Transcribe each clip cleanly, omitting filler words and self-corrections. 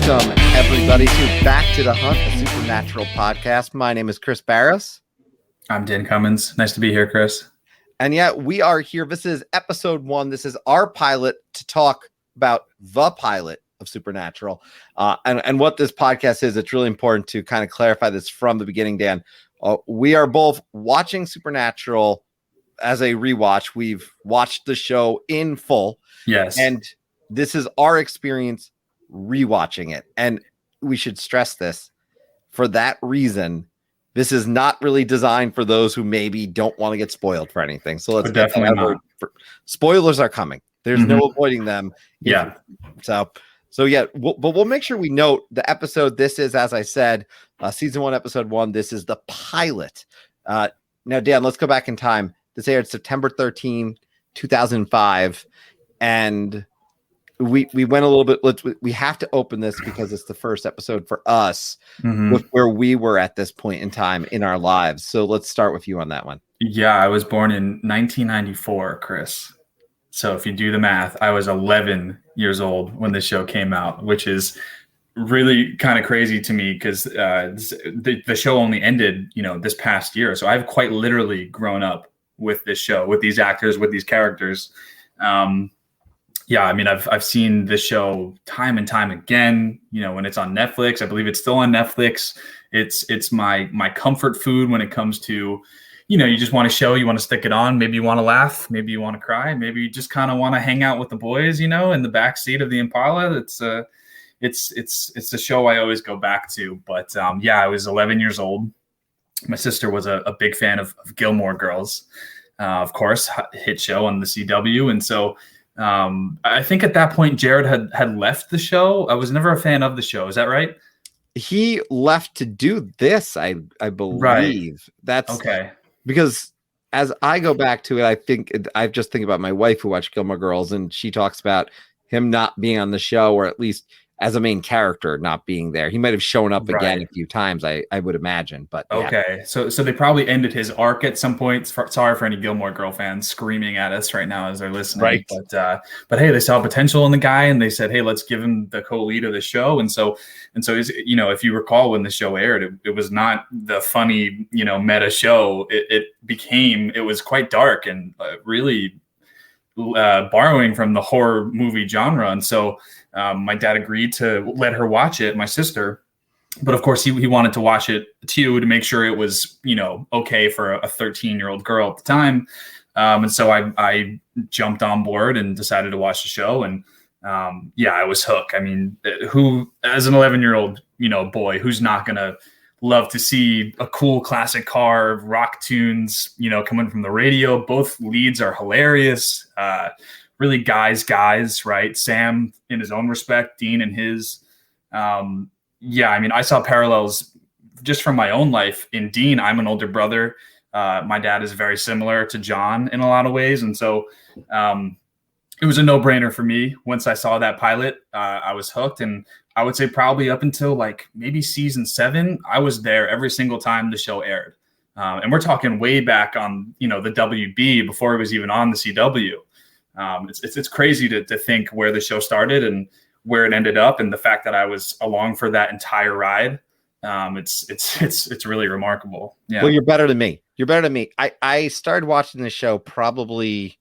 Welcome, everybody, to Back to the Hunt, a Supernatural podcast. My name is Chris Barros. I'm Dan Cummins. Nice to be here, Chris. And yeah, we are here. This is episode 1. This is our pilot to talk about the pilot of Supernatural. And what this podcast is, it's really important to kind of clarify this from the beginning, Dan. We are both watching Supernatural as a rewatch. We've watched the show in full. Yes. And this is our experience rewatching it. And we should stress this. For that reason, this is not really designed for those who maybe don't want to get spoiled for anything. So let's definitely not. Spoilers are coming. There's no avoiding them. Yeah. So yeah, but we'll make sure we note the episode. This is, as I said, season 1, episode 1. This is the pilot. Now, Dan, let's go back in time. This aired September 13, 2005. And we went a little bit. We have to open this because it's the first episode for us with where we were at this point in time in our lives. So let's start with you on that one. Yeah, I was born in 1994, Chris. So if you do the math, I was 11 years old when this show came out, which is really kind of crazy to me because the show only ended, this past year. So I've quite literally grown up with this show, with these actors, with these characters. Yeah, I mean, I've seen this show time and time again. When it's on Netflix, I believe it's still on Netflix. It's my comfort food when it comes to, you just want a show, you want to stick it on. Maybe you want to laugh, maybe you want to cry, maybe you just kind of want to hang out with the boys, in the back seat of the Impala. It's the show I always go back to. But yeah, I was 11 years old. My sister was a big fan of Gilmore Girls, of course, hit show on the CW, and so. I think at that point Jared had left the show. I was never a fan of the show. Is that right? He left to do this, I believe. Right. That's okay. Because as I go back to it, I just think about my wife who watched Gilmore Girls, and she talks about him not being on the show, or at least as a main character not being there. He might have shown up again a few times, I would imagine. But yeah. Okay, so they probably ended his arc at some point. Sorry for any Gilmore Girl fans screaming at us right now as they're listening. Right. But hey, they saw potential in the guy, and they said, hey, let's give him the co-lead of the show. And so if you recall when the show aired, it was not the funny meta show. It was quite dark and really borrowing from the horror movie genre. And so my dad agreed to let her watch it, my sister, but of course he wanted to watch it too, to make sure it was, okay for a 13-year-old girl at the time. And so I jumped on board and decided to watch the show. And yeah, I was hooked. I mean, who, as an 11-year-old, boy, who's not going to love to see a cool classic car, rock tunes, coming from the radio. Both leads are hilarious. Really guys, right? Sam in his own respect, Dean in his. Yeah, I mean, I saw parallels just from my own life. In Dean, I'm an older brother. My dad is very similar to John in a lot of ways. And so it was a no-brainer for me. Once I saw that pilot, I was hooked. And I would say probably up until like maybe season 7, I was there every single time the show aired. And we're talking way back on, the WB before it was even on the CW. It's crazy to think where the show started and where it ended up, and the fact that I was along for that entire ride. It's really remarkable. Yeah. Well, you're better than me. I started watching the show probably.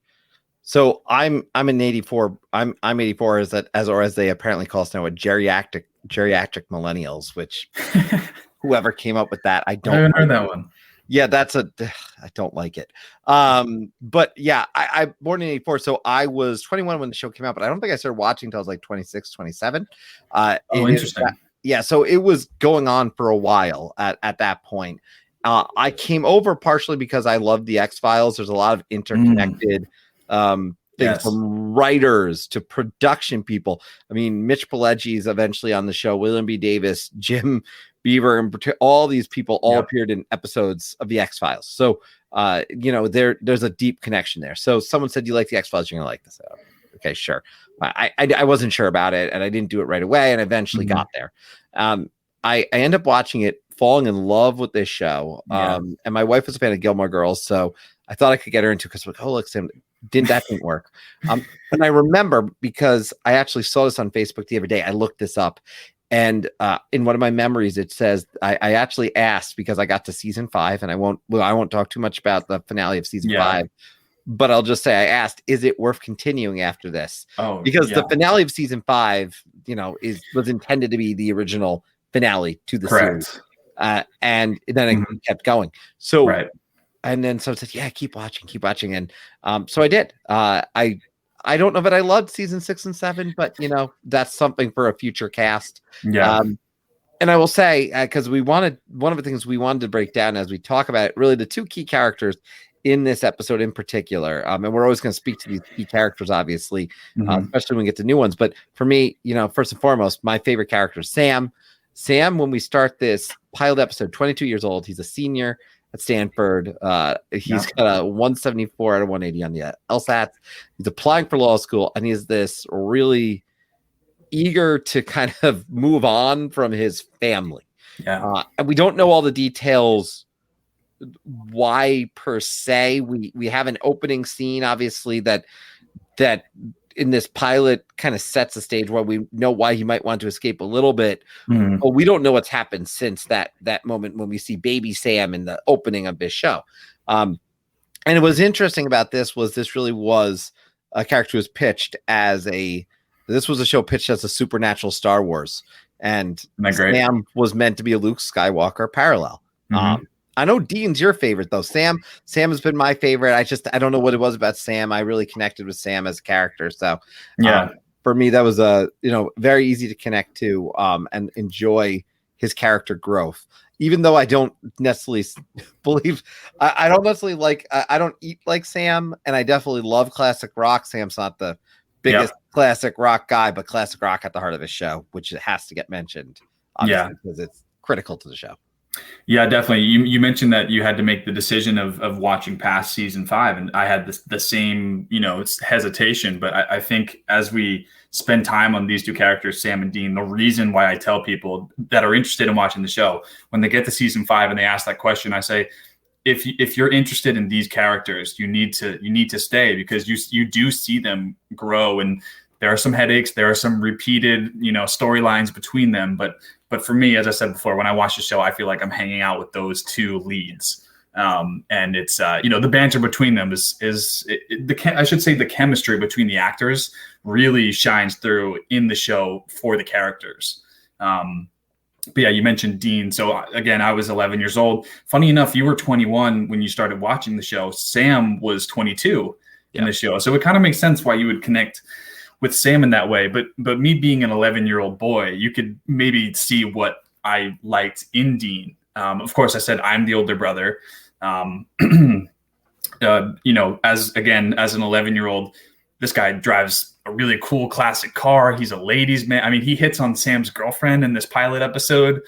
So I'm an 84. I'm 84 as they apparently call us now, a geriatric millennials, which whoever came up with that, I haven't heard that one. Yeah, I don't like it. But yeah, I born in 84, so I was 21 when the show came out, but I don't think I started watching until I was like 26, 27. Interesting. Yeah, so it was going on for a while at that point. I came over partially because I loved the X-Files. There's a lot of interconnected things, from writers to production people. I mean, Mitch Pileggi is eventually on the show, William B. Davis, Jim Beaver, and all these people appeared in episodes of the X-Files. So, there's a deep connection there. So someone said, you like the X-Files, you're going to like this. Okay, sure. I wasn't sure about it, and I didn't do it right away, and eventually got there. I end up watching it, falling in love with this show. And my wife was a fan of Gilmore Girls, so I thought I could get her into it because, like, oh, look, Sam, didn't work. And I remember, because I actually saw this on Facebook the other day, I looked this up, And in one of my memories, it says I actually asked because I got to season 5, and I won't talk too much about the finale of season 5, but I'll just say I asked, is it worth continuing after this? Because the finale of season 5, was intended to be the original finale to the series, and then it kept going. So, and then so it said, yeah, keep watching, and so I did. I don't know that I loved season 6 and 7, but that's something for a future cast. And I will say, because one of the things we wanted to break down as we talk about it, really the two key characters in this episode in particular, and we're always going to speak to these key characters, obviously, especially when we get to new ones. But for me, first and foremost, my favorite character is Sam. Sam, when we start this pilot episode, 22 years old, he's a senior at Stanford. He's got a 174 out of 180 on the LSAT. He's applying for law school, and he's this really eager to kind of move on from his family. And we don't know all the details why per se. We have an opening scene, obviously, that in this pilot kind of sets the stage where we know why he might want to escape a little bit, but we don't know what's happened since that moment when we see baby Sam in the opening of this show. And it was interesting about this really was a character who was pitched this was a show pitched as a supernatural Star Wars, and Sam was meant to be a Luke Skywalker parallel. I know Dean's your favorite though. Sam has been my favorite. I don't know what it was about Sam. I really connected with Sam as a character. So for me, that was very easy to connect to and enjoy his character growth. Even though I don't necessarily believe, I don't necessarily I don't eat like Sam, and I definitely love classic rock. Sam's not the biggest classic rock guy, but classic rock at the heart of his show, which has to get mentioned. Because it's critical to the show. Yeah, definitely. You mentioned that you had to make the decision of watching past season 5, and I had the same, hesitation. But I think as we spend time on these two characters, Sam and Dean, the reason why I tell people that are interested in watching the show, when they get to season 5 and they ask that question, I say, if you're interested in these characters, you need to stay, because you do see them grow, and there are some headaches, there are some repeated, storylines between them, but for me, as I said before, when I watch the show, I feel like I'm hanging out with those two leads. And it's, the banter between them I should say the chemistry between the actors really shines through in the show for the characters. But yeah, you mentioned Dean. So again, I was 11 years old. Funny enough, you were 21 when you started watching the show. Sam was 22 in the show. So it kind of makes sense why you would connect with Sam in that way, but me being an 11-year-old boy, you could maybe see what I liked in Dean. Of course, I said I'm the older brother. As an 11-year-old, this guy drives a really cool classic car. He's a ladies' man. I mean, he hits on Sam's girlfriend in this pilot episode,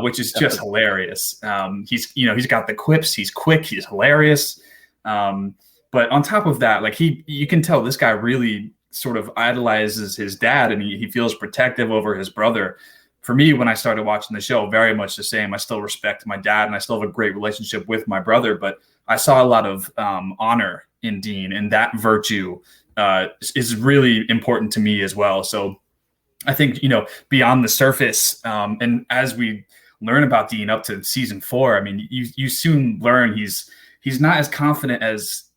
which is just hilarious. He's got the quips. He's quick. He's hilarious. But on top of that, you can tell this guy really sort of idolizes his dad, and he feels protective over his brother. For me, when I started watching the show, very much the same. I still respect my dad, and I still have a great relationship with my brother, but I saw a lot of honor in Dean, and that virtue is really important to me as well. So I think, beyond the surface, and as we learn about Dean up to season 4, I mean, you soon learn he's not as confident as,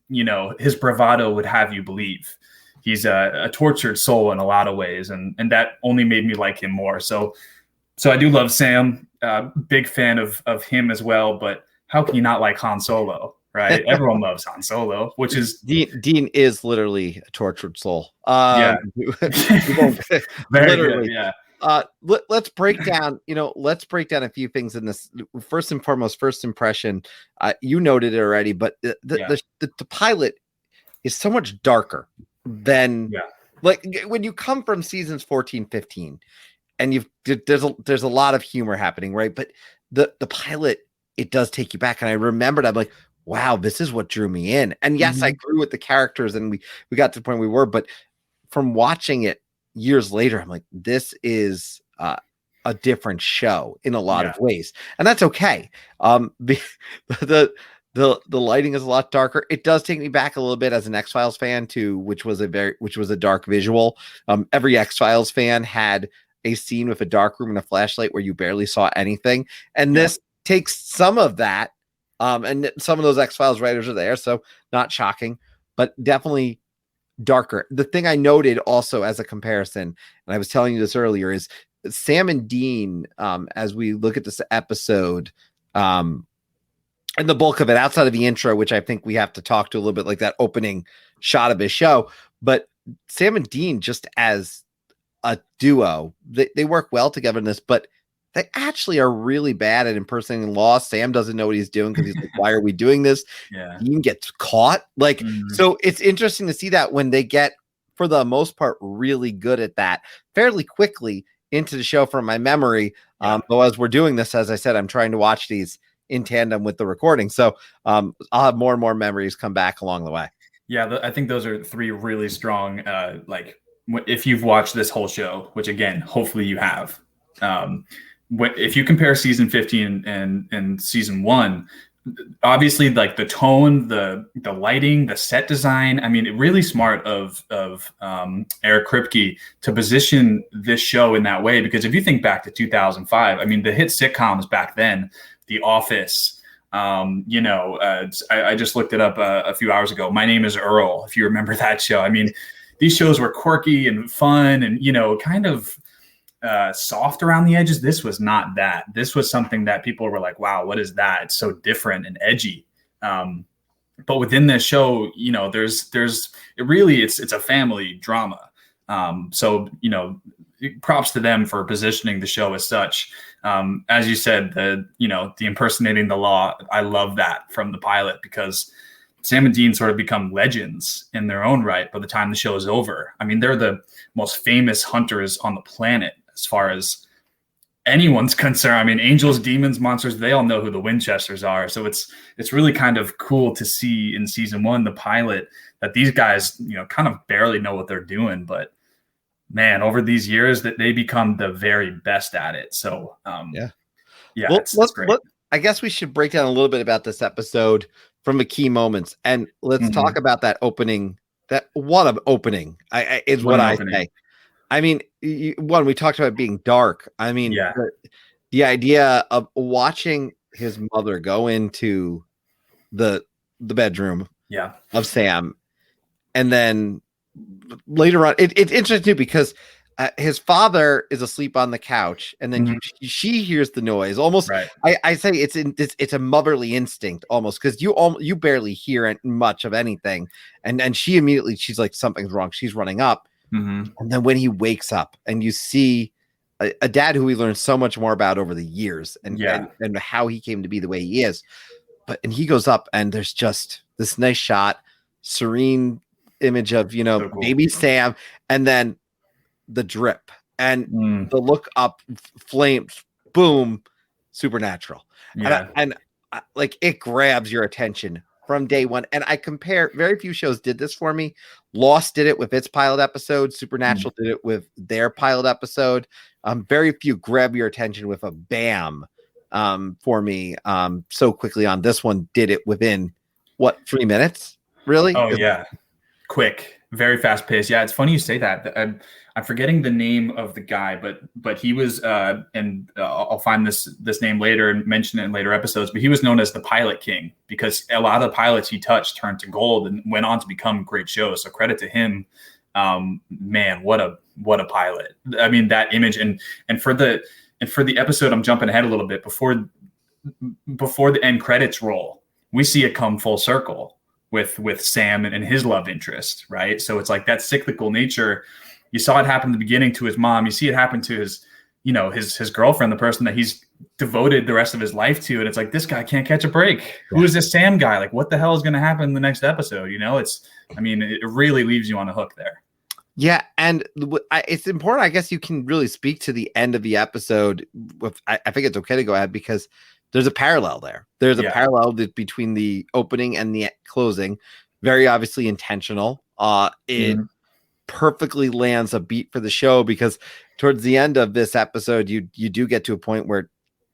his bravado would have you believe. He's a tortured soul in a lot of ways, and that only made me like him more. So I do love Sam, big fan of him as well. But how can you not like Han Solo, right? Everyone loves Han Solo, which is Dean is literally a tortured soul. Very literally. Good, yeah. Let's break down. Let's break down a few things in this. First and foremost, first impression. You noted it already, but the pilot is so much darker than when you come from seasons 14, 15, and there's a lot of humor happening, right? But the pilot, it does take you back, and I remembered, I'm like, wow, this is what drew me in. And yes, I grew with the characters, and we got to the point we were, but from watching it years later, I'm like, this is a different show in a lot of ways, and that's okay. The lighting is a lot darker. It does take me back a little bit as an X-Files fan too, which was a dark visual. Every X-Files fan had a scene with a dark room and a flashlight where you barely saw anything. And this takes some of that. And some of those X-Files writers are there, so not shocking, but definitely darker. The thing I noted also as a comparison, and I was telling you this earlier, is Sam and Dean, as we look at this episode, and the bulk of it outside of the intro, which I think we have to talk to a little bit, like that opening shot of his show, but Sam and Dean just as a duo, they work well together in this, but they actually are really bad at impersonating law. Sam doesn't know what he's doing because he's like, why are we doing this? Yeah. Dean gets caught. Like, so it's interesting to see that when they get, for the most part, really good at that fairly quickly into the show from my memory. Though as we're doing this, as I said, I'm trying to watch these in tandem with the recording. So I'll have more and more memories come back along the way. Yeah, I think those are three really strong, like if you've watched this whole show, which again, hopefully you have, if you compare season 15 and season 1, obviously like the tone, the lighting, the set design, I mean, it really smart of Eric Kripke to position this show in that way. Because if you think back to 2005, I mean, the hit sitcoms back then, The Office, I just looked it up a few hours ago. My Name is Earl, if you remember that show. I mean, these shows were quirky and fun and, kind of soft around the edges. This was not that. This was something that people were like, wow, what is that? It's so different and edgy. But within this show, it's a family drama. So, props to them for positioning the show as such. As you said, the impersonating the law, I love that from the pilot, because Sam and Dean sort of become legends in their own right by the time the show is over. I mean, they're the most famous hunters on the planet as far as anyone's concerned. I mean, angels, demons, monsters, they all know who the Winchesters are. So it's really kind of cool to see in season 1, the pilot, that these guys, kind of barely know what they're doing, but man, over these years that they become the very best at it. So well, it's great. I guess we should break down a little bit about this episode from the key moments, and let's talk about that opening. That what an opening is what I say. I mean, we talked about being dark. I mean, the idea of watching his mother go into the bedroom of Sam, and then later on, it's interesting too, because his father is asleep on the couch, and then she hears the noise. Almost, right. I say it's a motherly instinct almost, because you barely hear much of anything, and she's like, something's wrong. She's running up, and then when he wakes up, and you see a dad who we learned so much more about over the years, and how he came to be the way he is, and he goes up, and there's just this nice shot, serene image of so cool. Baby Sam, and then the drip and the look up, flames, boom, supernatural. And like, it grabs your attention from day one. And I compare, very few shows did this for me. Lost did it with its pilot episode. Supernatural did it with their pilot episode. Very few grab your attention with a bam for me so quickly on. This one did it within 3 minutes, really? Oh yeah, quick, very fast paced. Yeah, it's funny you say that. I'm forgetting the name of the guy, but he was and I'll find this name later and mention it in later episodes, but he was known as the Pilot King, because a lot of the pilots he touched turned to gold and went on to become great shows. So credit to him. Man, what a pilot. I mean, that image and for the episode, I'm jumping ahead a little bit, before the end credits roll, we see it come full circle with Sam and his love interest, right? So it's like that cyclical nature. You saw it happen in the beginning to his mom. You see it happen to his girlfriend, the person that he's devoted the rest of his life to. And it's like, this guy can't catch a break. Yeah. Who is this Sam guy? Like, what the hell is going to happen in the next episode? It really leaves you on a hook there. Yeah. And it's important. I guess you can really speak to the end of the episode. I think it's okay to go ahead, because there's a parallel there. There's a parallel between the opening and the closing. Very obviously intentional. It perfectly lands a beat for the show, because towards the end of this episode, you do get to a point where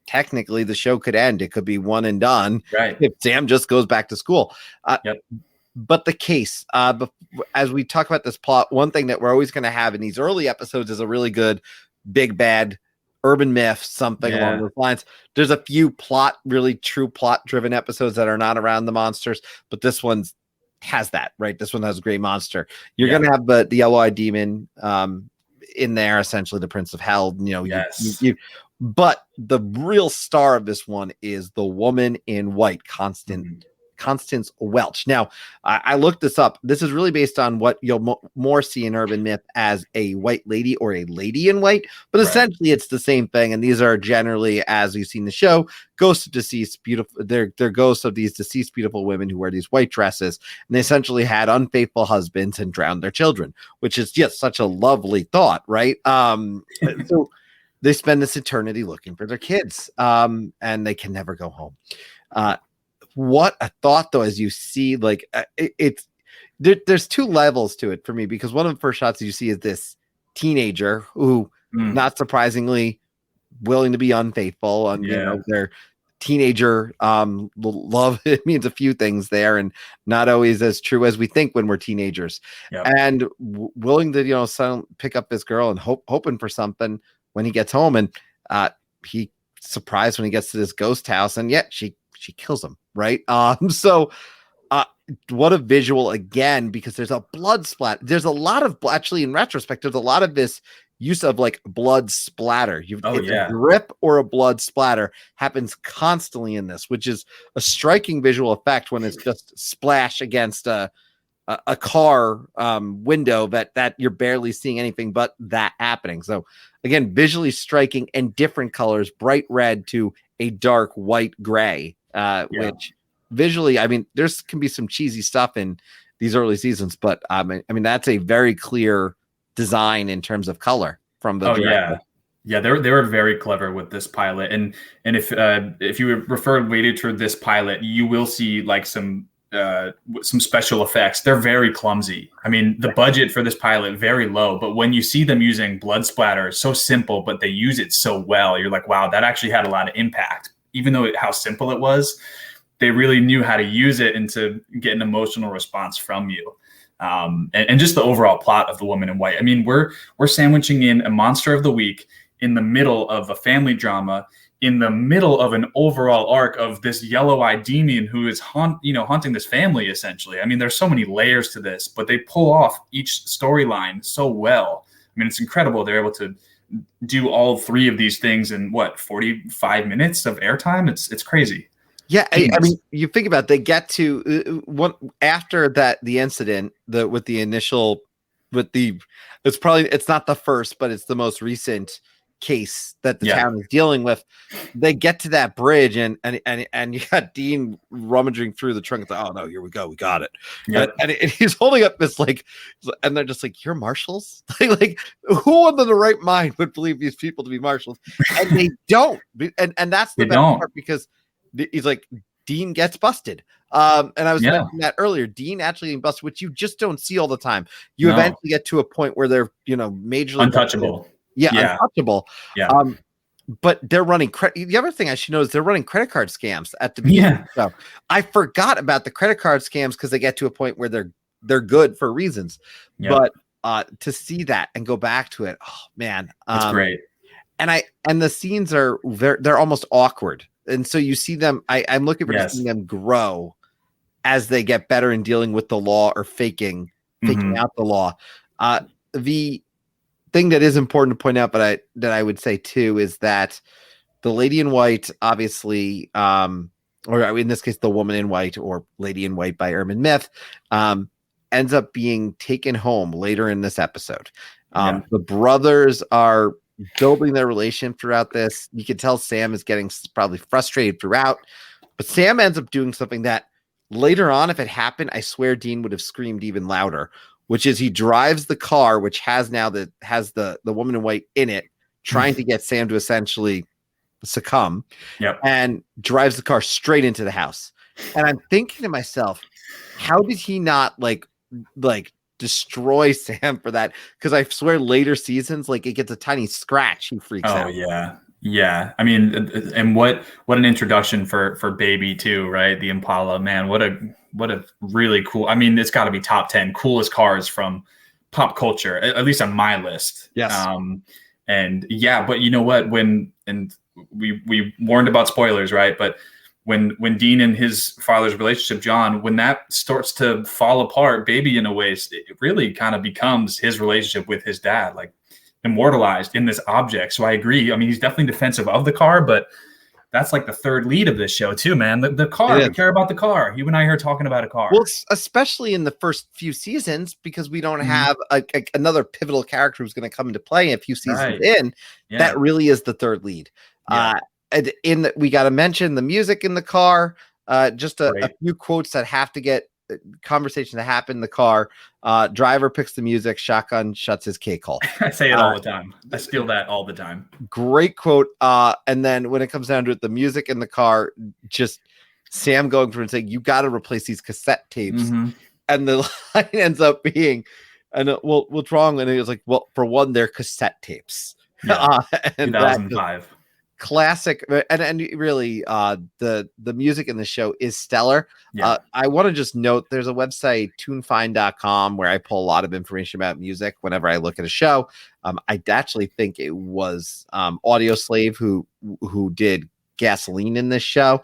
technically the show could end. It could be one and done, right, if Sam just goes back to school. But the case, as we talk about this plot, one thing that we're always going to have in these early episodes is a really good big bad urban myth, something along those lines. There's a few really true plot driven episodes that are not around the monsters, but this one's has that, right? This one has a great monster. You're going to have the yellow-eyed demon in there, essentially the Prince of Hell. But the real star of this one is the woman in white, Constance Welch. Now, I looked this up. This is really based on what you'll more see in urban myth as a white lady or a lady in white, but essentially it's the same thing. And these are generally, as you've seen the show, ghosts of deceased beautiful. They're ghosts of these deceased beautiful women who wear these white dresses, and they essentially had unfaithful husbands and drowned their children, which is just such a lovely thought, right? So they spend this eternity looking for their kids, and they can never go home. What a thought, though, as you see, like there's two levels to it for me, because one of the first shots you see is this teenager who, not surprisingly, willing to be unfaithful, and you know, their teenager love, it means a few things there, and not always as true as we think when we're teenagers, and willing to, you know, pick up this girl and hoping for something when he gets home, and he surprised when he gets to this ghost house, and yet she kills him, right? So what a visual again, because there's a blood splat. There's a lot of, actually, in retrospect, there's a lot of this use of like blood splatter. A drip or a blood splatter happens constantly in this, which is a striking visual effect when it's just splash against a car window that you're barely seeing anything but that happening. So again, visually striking, and different colors, bright red to a dark white gray. Which visually, I mean, can be some cheesy stuff in these early seasons, but I mean, that's a very clear design in terms of color from the director. They were very clever with this pilot, and if you refer later to this pilot, you will see like some special effects. They're very clumsy. I mean, the budget for this pilot very low, but when you see them using blood splatter, so simple, but they use it so well, you're like, wow, that actually had a lot of impact. Even though how simple it was, they really knew how to use it and to get an emotional response from you. And just the overall plot of The Woman in White. I mean, we're sandwiching in a monster of the week in the middle of a family drama, in the middle of an overall arc of this yellow-eyed demon who is haunting this family, essentially. I mean, there's so many layers to this, but they pull off each storyline so well. I mean, it's incredible. They're able to do all three of these things in 45 minutes of airtime. It's crazy. Yeah, I mean, you think about it, they get to after the incident, it's not the first, but it's the most recent case that the town is dealing with. They get to that bridge, and you got Dean rummaging through the trunk. It's like, oh no, here we go, we got it. And he's holding up this and they're just like, you're marshals? like who in the right mind would believe these people to be marshals? And they don't. And that's the best part, because he's like, Dean gets busted. And I was mentioning that earlier. Dean actually getting busted, which you just don't see all the time. You eventually get to a point where they're, majorly untouchable. Untouchable. But they're running the other thing I should know is they're running credit card scams at the beginning. So I forgot about the credit card scams, because they get to a point where they're good for reasons. But to see that and go back to it, oh man, it's great. And the scenes they're almost awkward. And so you see them, I'm looking for seeing them grow as they get better in dealing with the law or faking out the law. The thing that is important to point out, but that I would say too, is that the Lady in White, obviously, or in this case, the Woman in White or Lady in White by Urban Myth, ends up being taken home later in this episode. The brothers are building their relation throughout this. You can tell Sam is getting probably frustrated throughout, but Sam ends up doing something that later on, if it happened, I swear Dean would have screamed even louder, which is he drives the car, which has the Woman in White in it, trying to get Sam to essentially succumb, and drives the car straight into the house. And I'm thinking to myself, how did he not like destroy Sam for that? Because I swear later seasons, like, it gets a tiny scratch, he freaks out. Yeah. I mean, and what an introduction for Baby too, right? The Impala, man, what a really cool. I mean, it's got to be top 10 coolest cars from pop culture, at least on my list. Yes. And yeah, but you know what? And we warned about spoilers, right? But when Dean and his father's relationship, John, when that starts to fall apart, baby, in a way, it really kind of becomes his relationship with his dad, like immortalized in this object. So I agree. I mean, he's definitely defensive of the car, but that's like the third lead of this show too, man. The car, we care about the car. You and I are talking about a car. Well, especially in the first few seasons, because we don't have another pivotal character who's going to come into play a few seasons in. Yeah. That really is the third lead. Yeah. We got to mention the music in the car. Just a few quotes that have to get conversation to happen in the car. Driver picks the music, shotgun shuts his cake hole. I say it all the time. I steal that all the time. Great quote. And then when it comes down to it, the music in the car, just Sam going through and saying, you got to replace these cassette tapes. And the line ends up being, and what's wrong? And it was like, well, for one, they're cassette tapes. Yeah. 2005. Classic, and really the music in the show is stellar. I want to just note there's a website, tunefind.com, where I pull a lot of information about music whenever I look at a show. I actually think it was Audio Slave who did Gasoline in this show,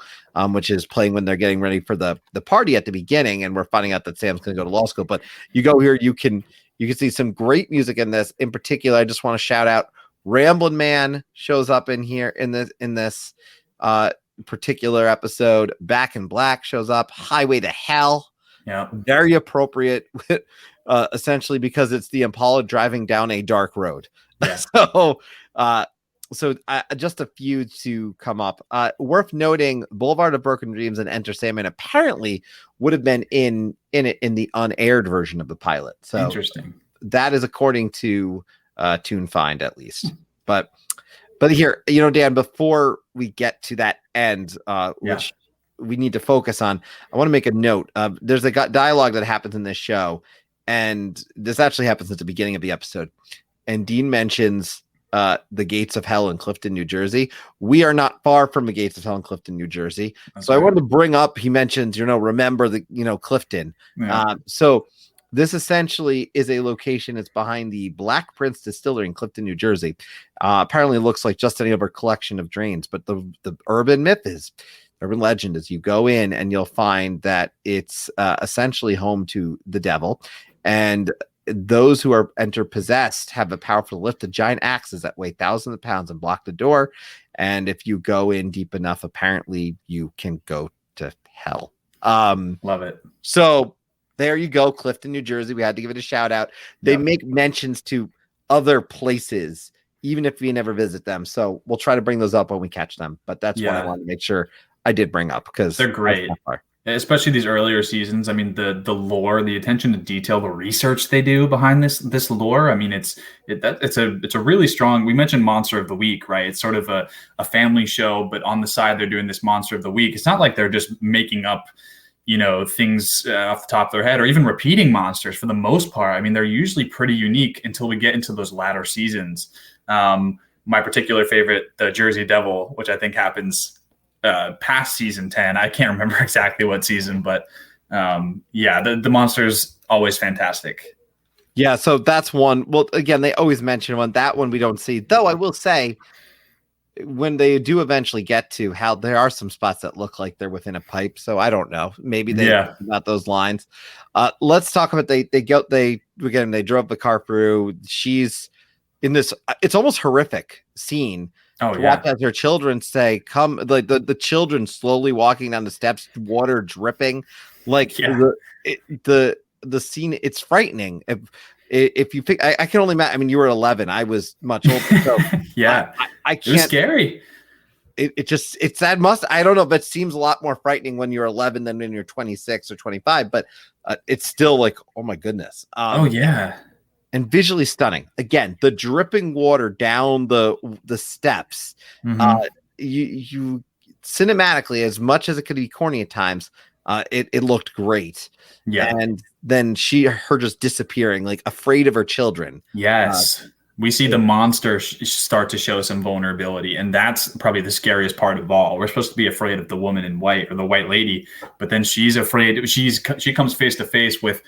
which is playing when they're getting ready for the party at the beginning, and we're finding out that Sam's going to go to law school. But you go here, you can see some great music in this. In particular, I just want to shout out Ramblin' Man shows up in here in this particular episode. Back in Black shows up. Highway to Hell, very appropriate, essentially because it's the Impala driving down a dark road. So just a few to come up. Worth noting, Boulevard of Broken Dreams and Enter Sandman apparently would have been in the unaired version of the pilot. So interesting. That is according to Tune Find, at least. But here, Dan, before we get to that end, which we need to focus on, I want to make a note. There's a dialogue that happens in this show, and this actually happens at the beginning of the episode. And Dean mentions the gates of hell in Clifton, New Jersey. We are not far from the gates of hell in Clifton, New Jersey. So I wanted to bring up, he mentions, remember Clifton. So this essentially is a location. It's behind the Black Prince Distillery in Clifton, New Jersey. Apparently it looks like just any other collection of drains, but the urban legend is you go in and you'll find that it's essentially home to the devil, and those who are possessed have the power to lift the giant axes that weigh thousands of pounds and block the door. And if you go in deep enough, apparently you can go to hell. Love it. So there you go, Clifton, New Jersey. We had to give it a shout out. They make mentions to other places, even if we never visit them. So we'll try to bring those up when we catch them. But that's what I wanted to make sure I did bring up, because they're great. Especially these earlier seasons. I mean, the lore, the attention to detail, the research they do behind this lore. I mean, it's a really strong. We mentioned Monster of the Week, right? It's sort of a family show, but on the side they're doing this Monster of the Week. It's not like they're just making up, things off the top of their head, or even repeating monsters for the most part. I mean, they're usually pretty unique until we get into those latter seasons. My particular favorite, the Jersey Devil, which I think happens past season 10. I can't remember exactly what season, but the monster's always fantastic. Yeah, so that's one. Well, again, they always mention one. That one we don't see, though. I will say, when they do eventually get to how there are some spots that look like they're within a pipe. So I don't know. Maybe they got those lines. Let's talk about they drove the car through. She's in this. It's almost horrific scene. Watch as her children say, "Come!" Like the children slowly walking down the steps, water dripping. Like the scene. It's frightening. If you pick, I can only imagine. I mean, you were 11. I was much older. So I can't. It was scary. It's that must. I don't know, but it seems a lot more frightening when you're 11 than when you're 26 or 25. But it's still like, oh my goodness. And visually stunning. Again, the dripping water down the steps. You cinematically, as much as it could be corny at times, it looked great. And then her just disappearing, like afraid of her children. We see the monster start to show some vulnerability, and that's probably the scariest part of all. We're supposed to be afraid of the woman in white or the white lady, but then she's afraid. She comes face to face with,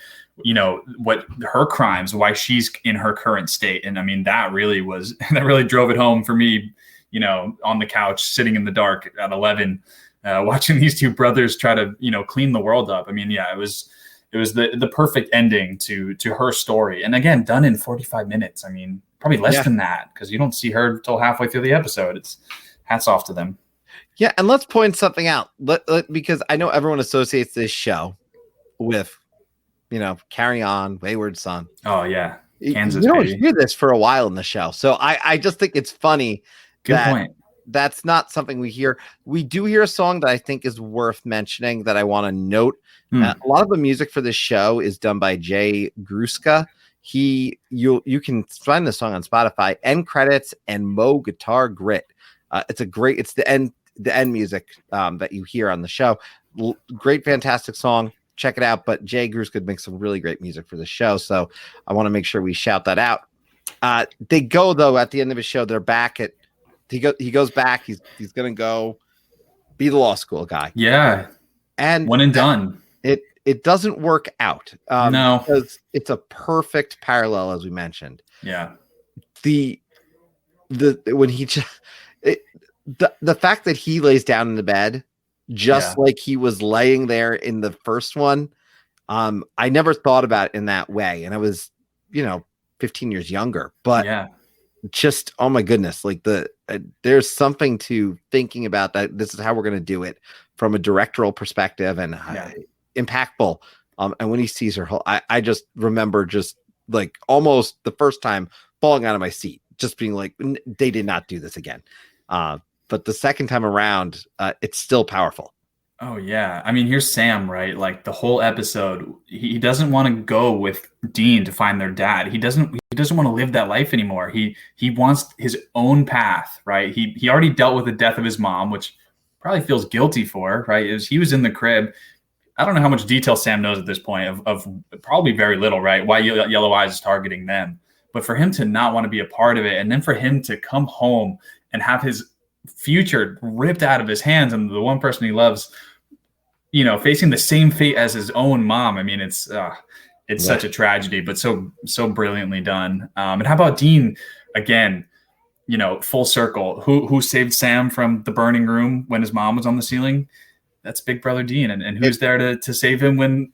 what her crimes, why she's in her current state. And I mean, that really drove it home for me, on the couch, sitting in the dark at 11, watching these two brothers try to, clean the world up. I mean, yeah, it was the perfect ending to her story. And again, done in 45 minutes. I mean, probably less than that, because you don't see her till halfway through the episode. It's hats off to them. Yeah. And let's point something out, because I know everyone associates this show with, Carry On, Wayward Son. Oh yeah. Kansas. You don't hear this for a while in the show. So I just think it's funny. Good point. That's not something we hear. We do hear a song that I think is worth mentioning that I want to note. A lot of the music for this show is done by Jay Gruska. You can find the song on Spotify. End credits and Mo Guitar Grit. It's the end music that you hear on the show. Great, fantastic song. Check it out. But Jay Gruska makes some really great music for the show, so I want to make sure we shout that out. They go though at the end of his show. They're back at. He goes back. He's gonna go be the law school guy. Yeah, and one and done. It doesn't work out. No, because it's a perfect parallel, as we mentioned. Yeah, the fact that he lays down in the bed just like he was laying there in the first one. I never thought about it in that way, and I was 15 years younger, but just oh my goodness, like there's something to thinking about that. This is how we're going to do it from a directorial perspective, and impactful. And when he sees her, I just remember just like almost the first time falling out of my seat, just being like, they did not do this again. But the second time around, it's still powerful. Oh yeah. I mean, here's Sam, right? Like the whole episode, he doesn't want to go with Dean to find their dad. He doesn't want to live that life anymore. He wants his own path, right? He already dealt with the death of his mom, which probably feels guilty for, right? He was in the crib. I don't know how much detail Sam knows at this point of probably very little, right? Why Yellow Eyes is targeting them. But for him to not want to be a part of it, and then for him to come home and have his future ripped out of his hands, and the one person he loves, facing the same fate as his own mom. I mean, it's such a tragedy, but so brilliantly done. And how about Dean again? Full circle. Who saved Sam from the burning room when his mom was on the ceiling? That's Big Brother Dean. And who's there to save him when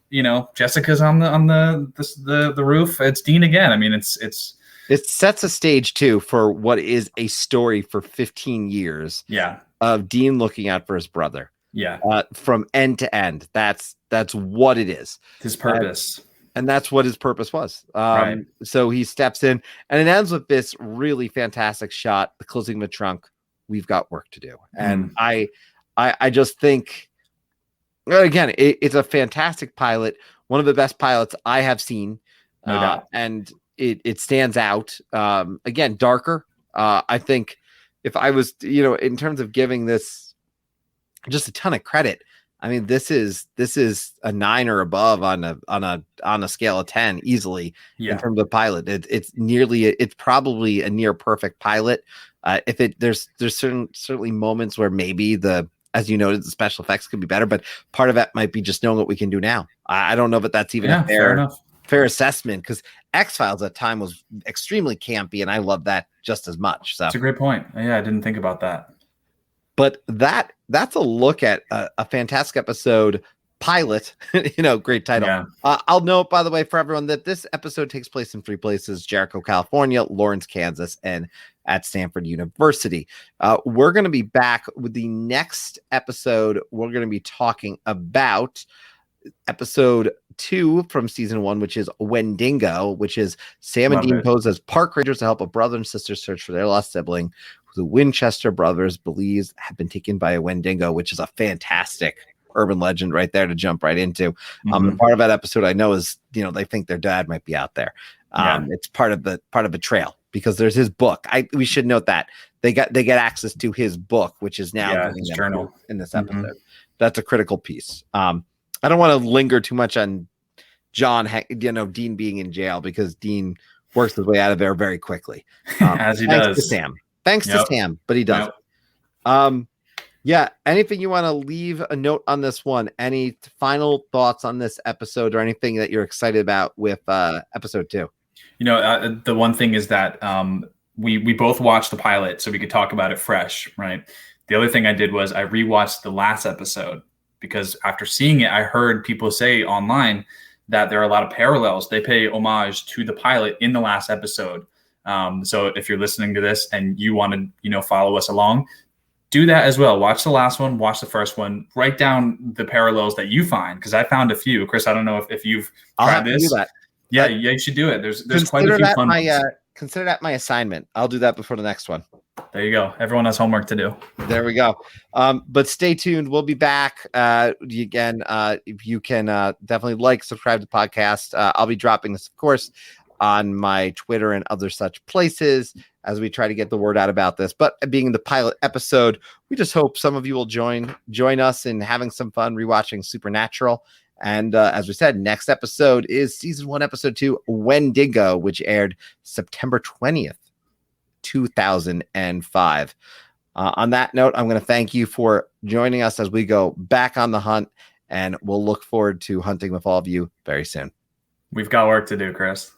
Jessica's on the roof? It's Dean again. I mean, it sets a stage too for what is a story for 15 years. Yeah, of Dean looking out for his brother. Yeah, from end to end. That's what it is. His purpose. And that's what his purpose was. Right. So he steps in, and it ends with this really fantastic shot, the closing the trunk. We've got work to do. And I just think, again, it's a fantastic pilot, one of the best pilots I have seen. No doubt. And it stands out. Again, darker. I think if I was, in terms of giving this just a ton of credit, I mean, this is a 9 or above on a scale of 10 easily in terms of pilot. It's probably a near perfect pilot. There's certainly moments where maybe as you noted, the special effects could be better, but part of that might be just knowing what we can do now. I don't know if that's even a fair assessment, because X-Files at the time was extremely campy, and I love that just as much. So that's a great point. Yeah, I didn't think about that. But that's a look at a fantastic episode pilot. Great title. Yeah. I'll note, by the way, for everyone, that this episode takes place in 3 places: Jericho, California, Lawrence, Kansas, and at Stanford University. We're going to be back with the next episode. We're going to be talking about episode 2 from season 1, which is Wendigo, which is Sam and Dean pose as park rangers to help a brother and sister search for their lost sibling, who the Winchester brothers believes have been taken by a Wendigo, which is a fantastic urban legend right there to jump right into. Part of that episode I know is, they think their dad might be out there. It's part of the trail, because there's his book. We should note that they get access to his book, which is now his journal in this episode. That's a critical piece. I don't want to linger too much on John, Dean being in jail, because Dean works his way out of there very quickly. As he thanks does. To Sam. Thanks to Sam, but he does. Yeah. Anything you want to leave a note on this one? Any final thoughts on this episode or anything that you're excited about with episode 2? The one thing is that we both watched the pilot so we could talk about it fresh, right? The other thing I did was I rewatched the last episode because after seeing it, I heard people say online that there are a lot of parallels. They pay homage to the pilot in the last episode. So if you're listening to this and you want to, follow us along, do that as well. Watch the last one, watch the first one, write down the parallels that you find. Cause I found a few. Chris, I don't know if you've tried this. Do that. Yeah, you should do it. There's quite a few fun ones. Consider that my assignment. I'll do that before the next one. There you go. Everyone has homework to do. There we go. But stay tuned. We'll be back again. If you can definitely subscribe to the podcast. I'll be dropping this, of course, on my Twitter and other such places as we try to get the word out about this. But being the pilot episode, we just hope some of you will join us in having some fun rewatching Supernatural. And as we said, next episode is season 1, episode 2, Wendigo, which aired September 20th, 2005. On that note, I'm going to thank you for joining us as we go back on the hunt, and we'll look forward to hunting with all of you very soon. We've got work to do, Chris.